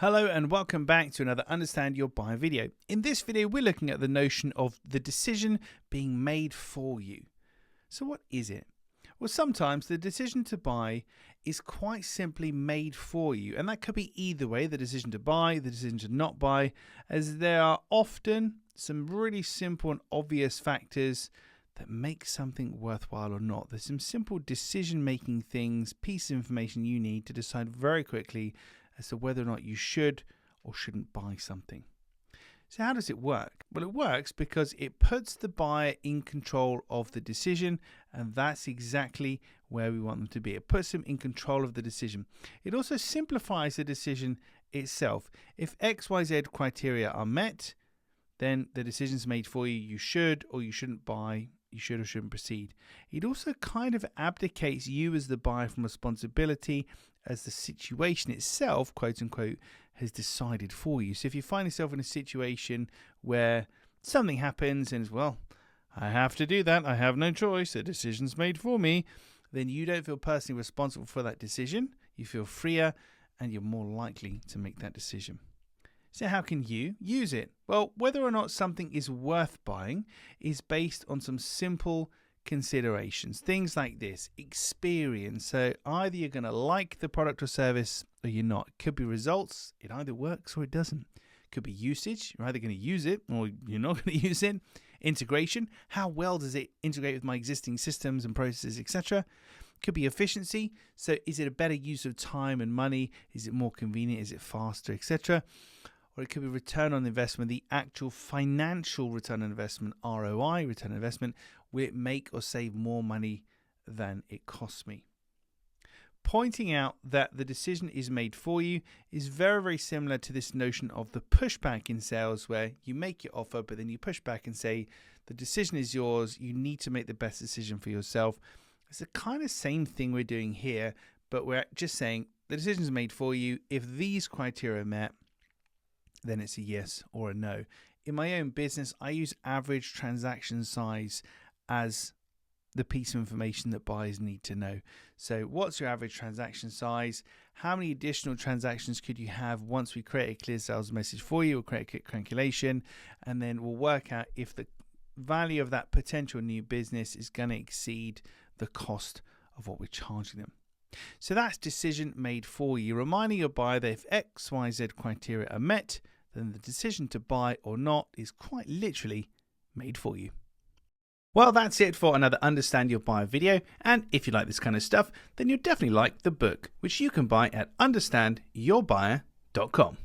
Hello and welcome back to another Understand Your Buyer video. In this video, we're looking at the notion of the decision being made for you. So what is it? Well, sometimes the decision to buy is quite simply made for you, and that could be either way, the decision to buy, the decision to not buy, as there are often some really simple and obvious factors that make something worthwhile or not. There's some simple decision-making things, piece of information you need to decide very quickly as to whether or not you should or shouldn't buy something. So how does it work? Well, it works because it puts the buyer in control of the decision, and that's exactly where we want them to be. It puts them in control of the decision. It also simplifies the decision itself. If XYZ criteria are met, then the decision's made for you. You should or you shouldn't buy. You should or shouldn't proceed. It also kind of abdicates you as the buyer from responsibility, as the situation itself, quote unquote, has decided for you. So if you find yourself in a situation where something happens and, well, I have to do that, I have no choice, the decision's made for me, then you don't feel personally responsible for that decision. You feel freer and you're more likely to make that decision. So how can you use it? Well, whether or not something is worth buying is based on some simple considerations. Things like this: experience. So either you're going to like the product or service or you're not. It could be results. It either works or it doesn't. It could be usage. You're either going to use it or you're not going to use it. Integration. How well does it integrate with my existing systems and processes, etc.? Could be efficiency. So is it a better use of time and money? Is it more convenient? Is it faster, etc.? Or it could be return on investment, the actual financial return on investment, ROI, return on investment. Will it make or save more money than it costs me? Pointing out that the decision is made for you is very, very similar to this notion of the pushback in sales, where you make your offer, but then you push back and say, the decision is yours. You need to make the best decision for yourself. It's the kind of same thing we're doing here, but we're just saying the decision is made for you. If these criteria are met, then it's a yes or a no. In my own business, I use average transaction size as the piece of information that buyers need to know. So what's your average transaction size? How many additional transactions could you have once we create a clear sales message for you? We'll create a calculation, and then we'll work out if the value of that potential new business is going to exceed the cost of what we're charging them. So that's decision made for you, reminding your buyer that if X, Y, Z criteria are met, then the decision to buy or not is quite literally made for you. Well, that's it for another Understand Your Buyer video. And if you like this kind of stuff, then you'll definitely like the book, which you can buy at understandyourbuyer.com.